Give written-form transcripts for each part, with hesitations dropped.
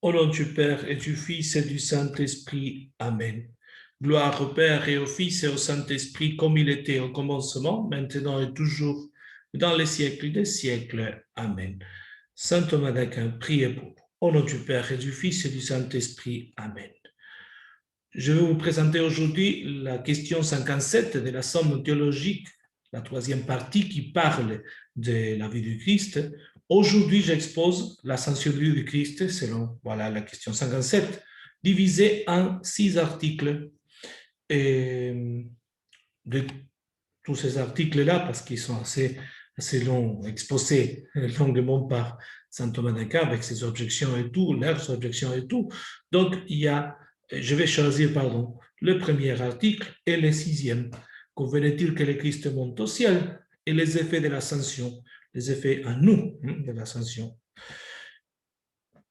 Au nom du Père et du Fils et du Saint-Esprit. Amen. Gloire au Père et au Fils et au Saint-Esprit, comme il était au commencement, maintenant et toujours, dans les siècles des siècles. Amen. Saint Thomas d'Aquin, priez pour nous. Au nom du Père et du Fils et du Saint-Esprit. Amen. Je vais vous présenter aujourd'hui la question 57 de la somme théologique, la troisième partie qui parle de la vie du Christ. Aujourd'hui, j'expose l'ascension de vie du Christ selon la question 57, divisée en 6 articles. Et de tous ces articles-là, parce qu'ils sont assez longs, exposés longuement par saint Thomas d'Aquin avec ses objections et tout, leurs objections et tout. Donc, je vais choisir, le premier article et le sixième. Convenait-il que le Christ monte au ciel et les effets de l'ascension, les effets à nous de l'ascension.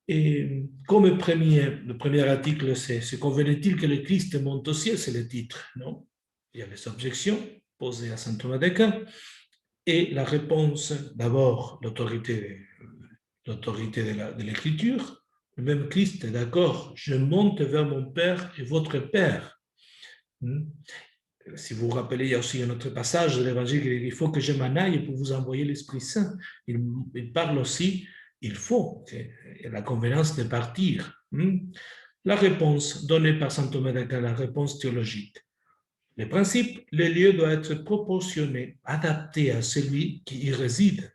Et comme le premier article, c'est convenait-il que le Christ monte au ciel, c'est le titre, non? Il y a les objections posées à saint Thomas d'Aquin et la réponse, d'abord, l'autorité de l'écriture. Le même Christ est d'accord, je monte vers mon Père et votre Père. Si vous vous rappelez, il y a aussi un autre passage de l'Évangile, il faut que je m'en aille pour vous envoyer l'Esprit Saint. Il parle aussi, il faut, la convenance de partir. La réponse donnée par saint Thomas d'Aquin, la réponse théologique. Le principe, le lieu doit être proportionné, adapté à celui qui y réside.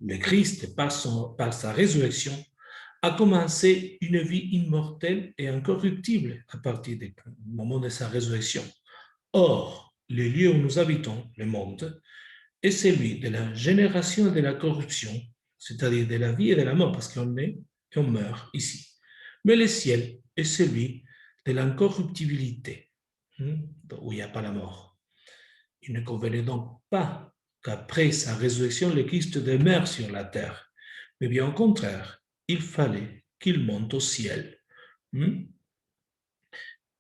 Le Christ, par sa résurrection, a commencé une vie immortelle et incorruptible à partir du moment de sa résurrection. Or, le lieu où nous habitons, le monde, est celui de la génération et de la corruption, c'est-à-dire de la vie et de la mort, parce qu'on est et on meurt ici. Mais le ciel est celui de l'incorruptibilité, où il n'y a pas la mort. Il ne convenait donc pas qu'après sa résurrection, le Christ demeure sur la terre, mais bien au contraire, il fallait qu'il monte au ciel.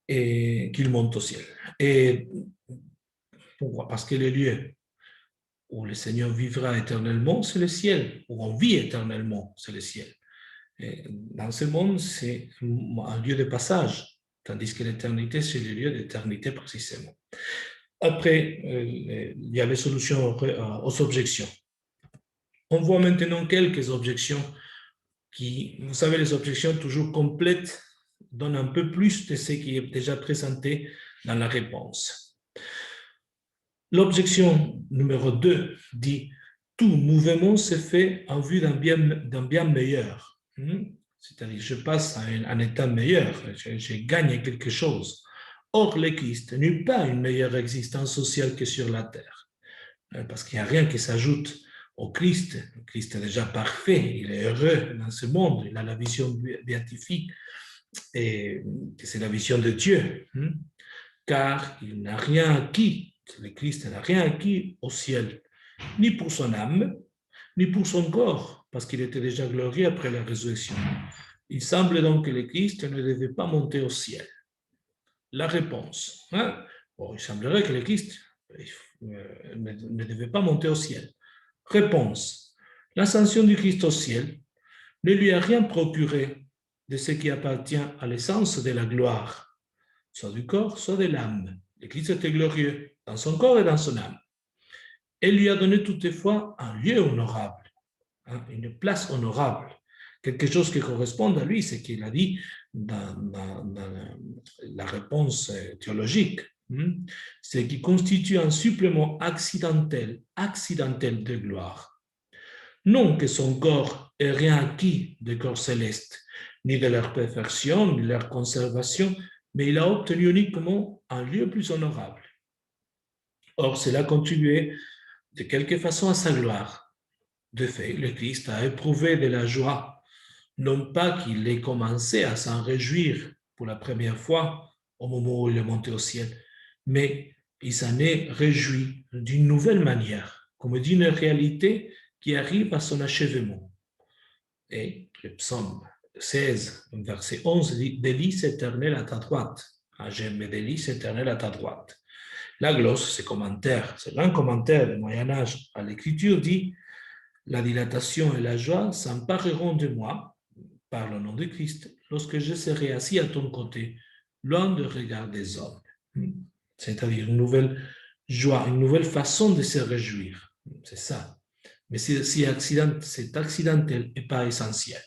Et qu'il monte au ciel. Et pourquoi? Parce que le lieu où le Seigneur vivra éternellement, c'est le ciel. Où on vit éternellement, c'est le ciel. Et dans ce monde, c'est un lieu de passage, tandis que l'éternité, c'est le lieu d'éternité précisément. Après, il y a les solutions aux objections. On voit maintenant quelques objections qui, vous savez, les objections toujours complètes donnent un peu plus de ce qui est déjà présenté dans la réponse. L'objection numéro 2 dit « Tout mouvement se fait en vue d'un bien meilleur. » C'est-à-dire, je passe à un état meilleur, je gagne quelque chose. Or, le Christ n'eut pas une meilleure existence sociale que sur la terre, parce qu'il n'y a rien qui s'ajoute au Christ. Le Christ est déjà parfait, il est heureux dans ce monde, il a la vision béatifique, et c'est la vision de Dieu, car il n'a rien acquis, le Christ n'a rien acquis au ciel, ni pour son âme, ni pour son corps, parce qu'il était déjà glorieux après la résurrection. Il semble donc que le Christ ne devait pas monter au ciel. La réponse, il semblerait que le Christ ne devait pas monter au ciel. Réponse, l'ascension du Christ au ciel ne lui a rien procuré de ce qui appartient à l'essence de la gloire, soit du corps, soit de l'âme. Le Christ était glorieux dans son corps et dans son âme. Elle lui a donné toutefois un lieu honorable, une place honorable, quelque chose qui correspond à lui, ce qu'il a dit dans la réponse théologique, ce qui constitue un supplément accidentel de gloire. Non que son corps ait rien acquis de corps céleste, ni de leur perfection, ni de leur conservation, mais il a obtenu uniquement un lieu plus honorable. Or, cela contribuait de quelque façon à sa gloire. De fait, le Christ a éprouvé de la joie, non pas qu'il ait commencé à s'en réjouir pour la première fois au moment où il est monté au ciel, mais il s'en est réjoui d'une nouvelle manière, comme d'une réalité qui arrive à son achèvement. Et le psaume 16, verset 11 dit « Délice éternelle à ta droite ». J'aime mes délices éternelles à ta droite. La glosse, c'est commentaire, c'est un commentaire du Moyen-Âge à l'Écriture dit « La dilatation et la joie s'empareront de moi ». par le nom de Christ, lorsque je serai assis à ton côté, loin du regard des hommes. C'est-à-dire une nouvelle joie, une nouvelle façon de se réjouir. C'est ça. Mais c'est accidentel et pas essentiel.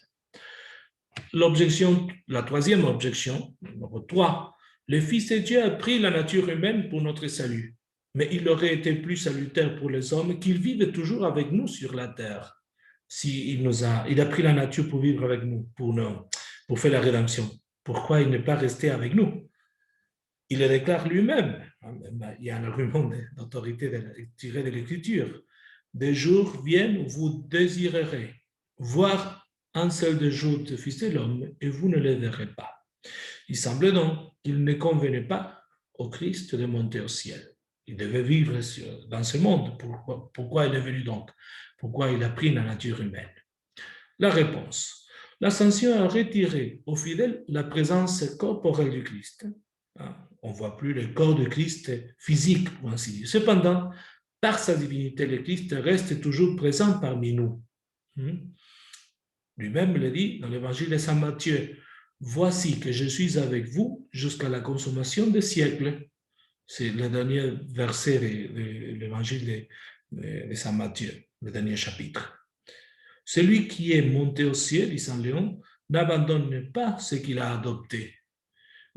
L'objection, la troisième objection, numéro 3, le Fils de Dieu a pris la nature humaine pour notre salut, mais il aurait été plus salutaire pour les hommes qu'ils vivent toujours avec nous sur la terre. Il a pris la nature pour vivre avec nous, pour faire la rédemption. Pourquoi il n'est pas resté avec nous? Il le déclare lui-même. Il y a un argument d'autorité tiré de l'Écriture. Des jours viennent où vous désirerez voir un seul des jours du Fils de l'homme et vous ne le verrez pas. Il semble donc qu'il ne convenait pas au Christ de monter au ciel. Il devait vivre dans ce monde. Pourquoi il est venu donc? Pourquoi il a pris la nature humaine? La réponse. L'ascension a retiré aux fidèles la présence corporelle du Christ. On ne voit plus le corps de Christ physique, pour ainsi dire. Cependant, par sa divinité, le Christ reste toujours présent parmi nous. Lui-même le dit dans l'évangile de Saint Matthieu, « Voici que je suis avec vous jusqu'à la consommation des siècles. » C'est le dernier verset de l'évangile de Saint Matthieu, le dernier chapitre. Celui qui est monté au ciel, dit Saint Léon, n'abandonne pas ce qu'il a adopté.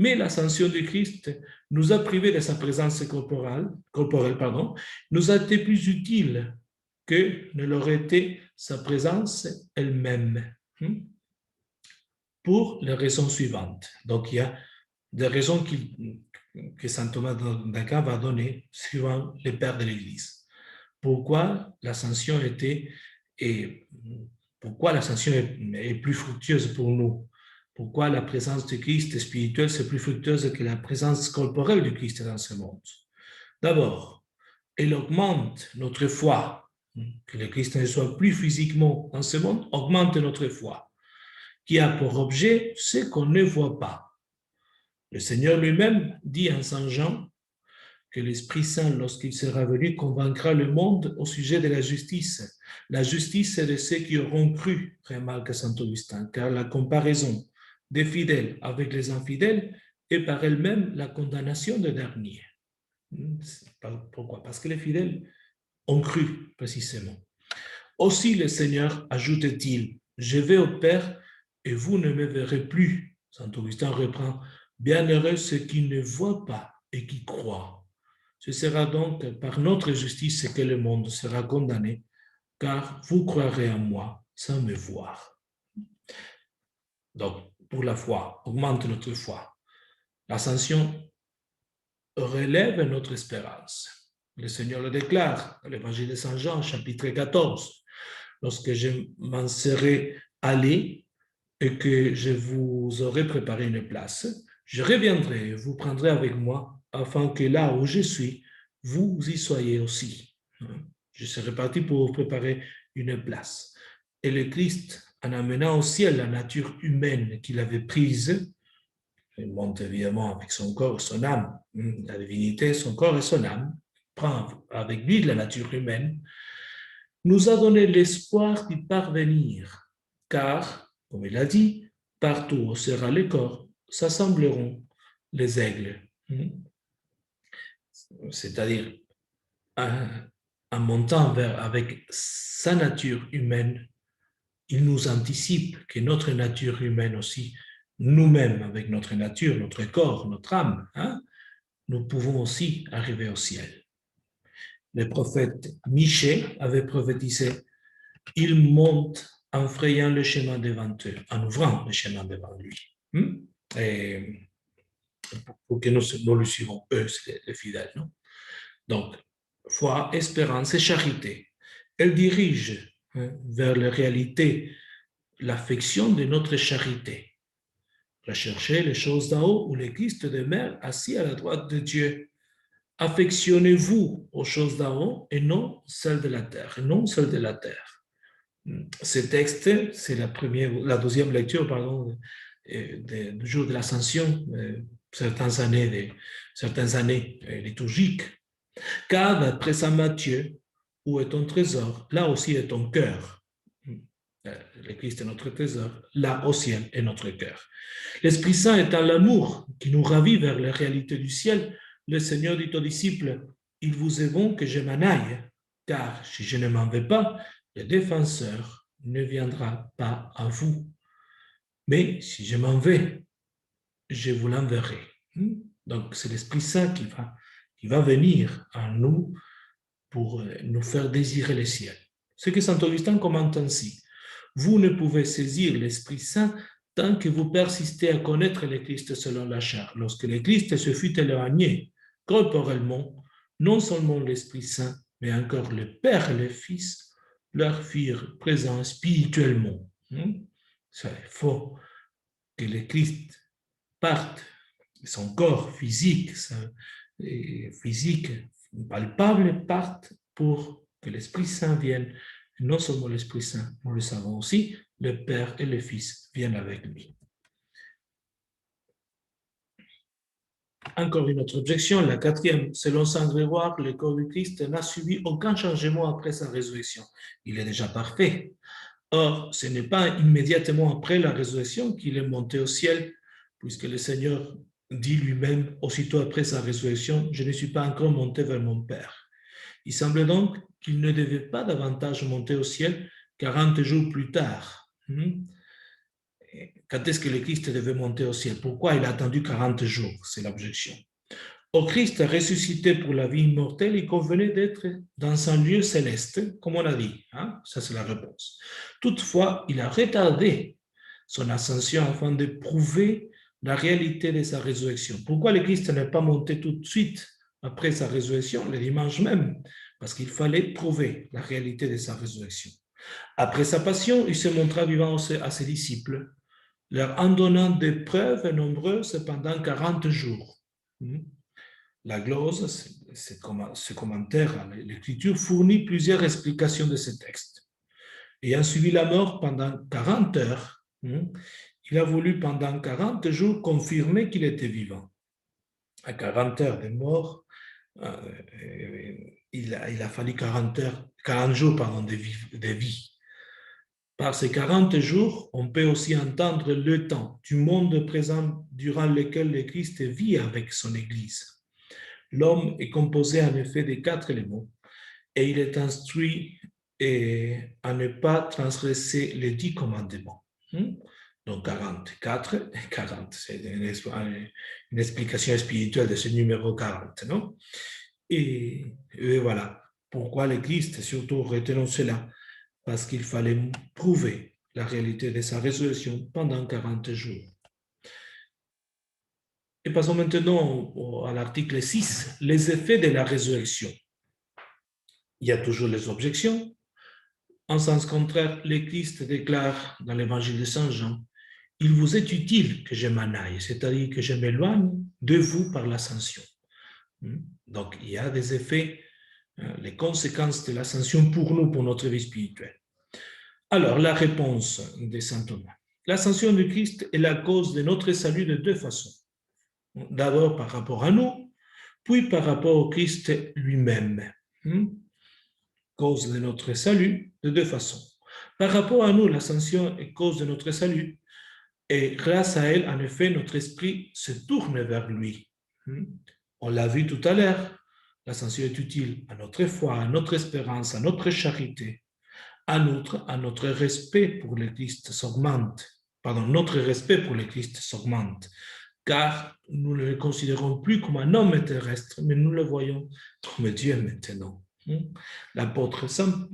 Mais l'ascension du Christ nous a privés de sa présence corporelle, nous a été plus utile que ne l'aurait été sa présence elle-même. Pour les raisons suivantes. Donc, il y a des raisons que saint Thomas d'Aquin va donner suivant les pères de l'Église. Pourquoi l'ascension est plus fructueuse pour nous? Pourquoi la présence de Christ spirituel c'est plus fructueuse que la présence corporelle du Christ dans ce monde? D'abord, elle augmente notre foi. Que le Christ ne soit plus physiquement dans ce monde augmente notre foi, qui a pour objet ce qu'on ne voit pas. Le Seigneur lui-même dit en Saint Jean que l'Esprit Saint, lorsqu'il sera venu, convaincra le monde au sujet de la justice. La justice, c'est de ceux qui auront cru, remarque Saint Augustin, car la comparaison des fidèles avec les infidèles est par elle-même la condamnation des derniers. Pourquoi? Parce que les fidèles ont cru, précisément. Aussi, le Seigneur, ajoute-t-il, « Je vais au Père et vous ne me verrez plus. » Saint Augustin reprend, « Bienheureux ceux qui ne voient pas et qui croient. » Ce sera donc par notre justice que le monde sera condamné, car vous croirez en moi sans me voir. Donc, pour la foi, augmente notre foi. L'ascension relève notre espérance. Le Seigneur le déclare dans l'Évangile de Saint Jean, chapitre 14. Lorsque je m'en serai allé et que je vous aurai préparé une place, je reviendrai et vous prendrez avec moi, afin que là où je suis, vous y soyez aussi. Je serai parti pour vous préparer une place. Et le Christ, en amenant au ciel la nature humaine qu'il avait prise, il monte évidemment avec son corps et son âme, la divinité, son corps et son âme, prend avec lui la nature humaine, nous a donné l'espoir d'y parvenir, car, comme il a dit, partout où sera le corps, s'assembleront les aigles. C'est-à-dire, en montant avec sa nature humaine, il nous anticipe que notre nature humaine aussi, nous-mêmes, avec notre nature, notre corps, notre âme, nous pouvons aussi arriver au ciel. Le prophète Michée avait prophétisé « Il monte en frayant le chemin devant eux, en ouvrant le chemin devant lui. » Et pour que nous le suivons, eux, c'est les fidèles. Non? Donc, foi, espérance et charité. Elle dirige vers la réalité, l'affection de notre charité. Recherchez les choses d'en haut où le Christ demeure assis à la droite de Dieu. Affectionnez-vous aux choses d'en haut et non celles de la terre. Ce texte, c'est la deuxième lecture, du jour de l'Ascension, certaines années liturgiques. Car d'après Saint Matthieu, où est ton trésor, là aussi est ton cœur. le Christ est notre trésor, là au ciel est notre cœur. L'Esprit Saint étant l'amour qui nous ravit vers les réalités du ciel, le Seigneur dit aux disciples, il vous est bon que je m'en aille, car si je ne m'en vais pas, le défenseur ne viendra pas à vous. Mais si je m'en vais, je vous l'enverrai. Donc, c'est l'Esprit Saint qui va venir à nous pour nous faire désirer le ciel. Ce que Saint Augustin commente ainsi. Vous ne pouvez saisir l'Esprit Saint tant que vous persistez à connaître le Christ selon la chair. Lorsque le Christ se fut éloigné corporellement, non seulement l'Esprit Saint, mais encore le Père et le Fils leur firent présents spirituellement. C'est faux que le Christ parte, son corps physique, palpable, parte pour que l'Esprit Saint vienne. Non seulement l'Esprit Saint, nous le savons aussi, le Père et le Fils viennent avec lui. Encore une autre objection, la quatrième. Selon saint Grégoire, le corps du Christ n'a subi aucun changement après sa résurrection. Il est déjà parfait. Or, ce n'est pas immédiatement après la résurrection qu'il est monté au ciel, puisque le Seigneur dit lui-même, aussitôt après sa résurrection, « Je ne suis pas encore monté vers mon Père ». Il semble donc qu'il ne devait pas davantage monter au ciel 40 jours plus tard. Quand est-ce que le Christ devait monter au ciel? Pourquoi il a attendu 40 jours? C'est l'objection. Au Christ ressuscité pour la vie immortelle, il convenait d'être dans un lieu céleste, comme on a dit. Ça, c'est la réponse. Toutefois, il a retardé son ascension afin de prouver la réalité de sa résurrection. Pourquoi le Christ n'est pas monté tout de suite après sa résurrection, le dimanche même? Parce qu'il fallait prouver la réalité de sa résurrection. Après sa passion, il se montra vivant à ses disciples, leur en donnant des preuves nombreuses pendant 40 jours. La glose, ce commentaire à l'Écriture, fournit plusieurs explications de ce texte. Ayant suivi la mort pendant 40 heures, il a voulu pendant 40 jours confirmer qu'il était vivant. À 40 heures de mort, il a fallu 40 jours de vie. Par ces 40 jours, on peut aussi entendre le temps du monde présent durant lequel le Christ vit avec son Église. L'homme est composé en effet de 4 éléments et il est instruit à ne pas transgresser les 10 commandements. Donc 44 et 40, c'est une explication spirituelle de ce numéro 40, non? Et voilà pourquoi le Christ, surtout retenons cela, parce qu'il fallait prouver la réalité de sa résurrection pendant 40 jours. Et passons maintenant à l'article 6, les effets de la résurrection. Il y a toujours les objections. En sens contraire, le Christ déclare dans l'évangile de Saint Jean, « Il vous est utile que je m'en aille, c'est-à-dire que je m'éloigne de vous par l'ascension. » Donc, il y a des effets, les conséquences de l'ascension pour nous, pour notre vie spirituelle. Alors, la réponse de saint Thomas. L'ascension du Christ est la cause de notre salut de 2 façons. D'abord par rapport à nous, puis par rapport au Christ lui-même. Cause de notre salut de 2 façons. Par rapport à nous, l'ascension est cause de notre salut, et grâce à elle, en effet, notre esprit se tourne vers lui. On l'a vu tout à l'heure, l'ascension est utile à notre foi, à notre espérance, à notre charité. En outre, notre respect pour le Christ s'augmente. Notre respect pour le Christ s'augmente, car nous ne le considérons plus comme un homme terrestre, mais nous le voyons comme Dieu maintenant. L'apôtre Saint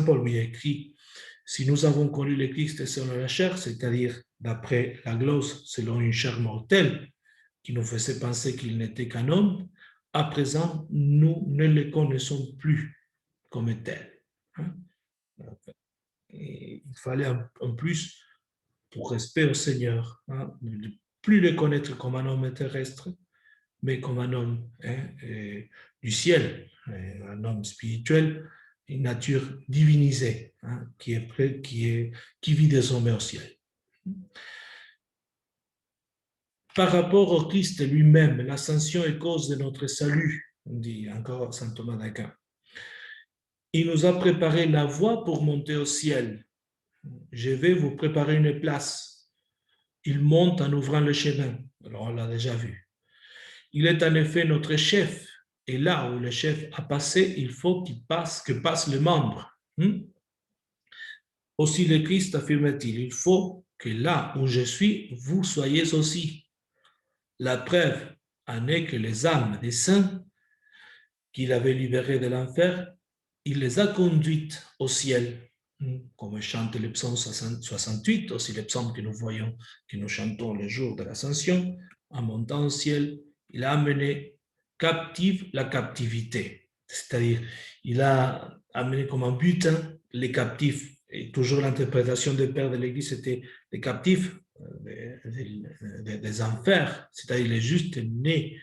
Paul lui écrit, « Si nous avons connu le Christ selon la chair, c'est-à-dire d'après la glose selon une chair mortelle, qui nous faisait penser qu'il n'était qu'un homme, à présent, nous ne le connaissons plus comme tel. » Et il fallait en plus, pour respect au Seigneur, ne plus le connaître comme un homme terrestre, mais comme un homme du ciel, un homme spirituel, une nature divinisée, qui vit désormais au ciel. Par rapport au Christ lui-même, l'ascension est cause de notre salut, dit encore saint Thomas d'Aquin. Il nous a préparé la voie pour monter au ciel. Je vais vous préparer une place. Il monte en ouvrant le chemin. Alors, on l'a déjà vu. Il est en effet notre chef. Et là où le chef a passé, il faut que passe le membre. Aussi le Christ affirme-t-il, il faut que là où je suis, vous soyez aussi. La preuve en est que les âmes des saints qu'il avait libérées de l'enfer, il les a conduites au ciel. Comme chante le psaume 68, aussi le psaume que nous voyons, que nous chantons le jour de l'ascension, en montant au ciel, il a amené captive la captivité. C'est-à-dire, il a amené comme un butin les captifs. Et toujours l'interprétation des pères de l'Église, c'était les captifs des enfers, c'est-à-dire les justes nés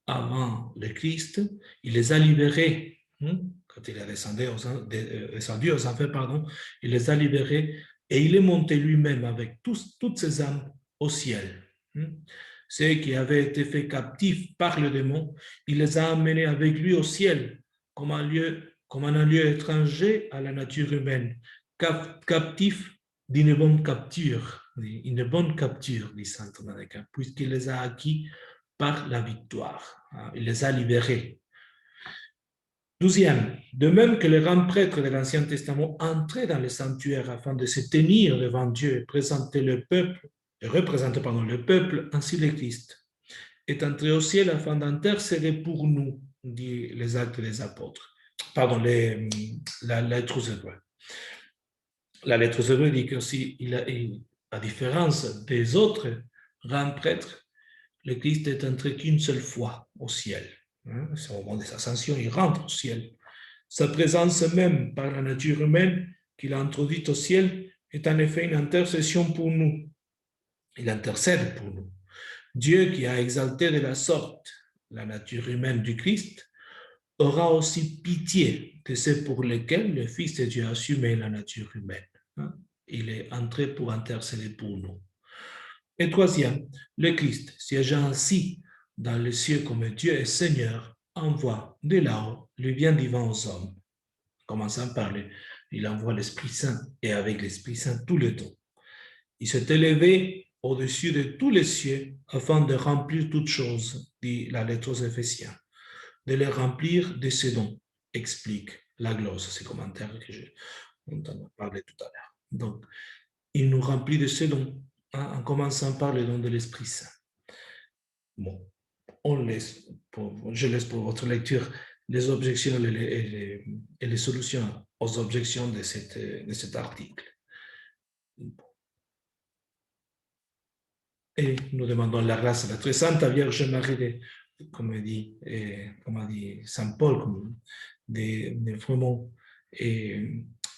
avant le Christ, il les a libérés. Quand il est descendu aux enfers, pardon, il les a libérés et il est monté lui-même avec toutes ses âmes au ciel. Ceux qui avaient été faits captifs par le démon, il les a amenés avec lui au ciel, comme un lieu étranger à la nature humaine, captifs d'une bonne capture, dit saint Thomas d'Aquin, puisqu'il les a acquis par la victoire. Il les a libérés. 12e, de même que les grands prêtres de l'Ancien Testament entraient dans le sanctuaire afin de se tenir devant Dieu et représenter le peuple, ainsi le Christ est entré au ciel afin d'intercéder pour nous, dit les Actes des Apôtres. Pardon, la lettre aux Hébreux. La lettre aux Hébreux dit qu'aussi, à différence des autres grands prêtres, le Christ est entré qu'une seule fois au ciel. C'est au moment de sa ascension, il rentre au ciel. Sa présence même par la nature humaine qu'il a introduite au ciel est en effet une intercession pour nous. Il intercède pour nous. Dieu qui a exalté de la sorte la nature humaine du Christ aura aussi pitié de ceux pour lesquels le Fils de Dieu a assumé la nature humaine. Il est entré pour intercéder pour nous. Et 3e, le Christ, siégeant ainsi dans les cieux comme Dieu et Seigneur, envoie de là-haut le bien divin aux hommes. Commençant par il envoie l'Esprit Saint et avec l'Esprit Saint tout le temps. Il s'est élevé au-dessus de tous les cieux afin de remplir toutes choses, dit la lettre aux Éphésiens, de les remplir de ses dons, explique la glose, ces commentaires que on en a parlé tout à l'heure. Donc, il nous remplit de ses dons, en commençant par le don de l'Esprit Saint. Bon, je laisse pour votre lecture les objections et les solutions aux objections de cet article. Et nous demandons la grâce à la très sainte Vierge Marie, comme dit Saint Paul, de vraiment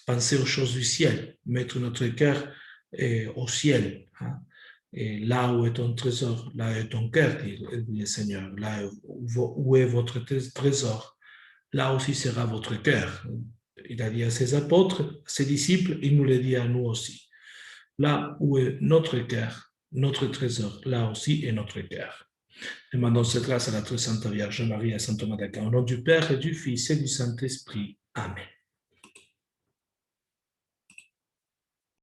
penser aux choses du ciel, mettre notre cœur au ciel. Et là où est ton trésor, là est ton cœur, dit le Seigneur. Là où est votre trésor, là aussi sera votre cœur. Il a dit à ses apôtres, à ses disciples, il nous le dit à nous aussi. Là où est notre cœur, notre trésor, là aussi est notre cœur. Demandons cette grâce à la très sainte Vierge Marie et à saint Thomas d'Aquin. Au nom du Père et du Fils et du Saint-Esprit. Amen.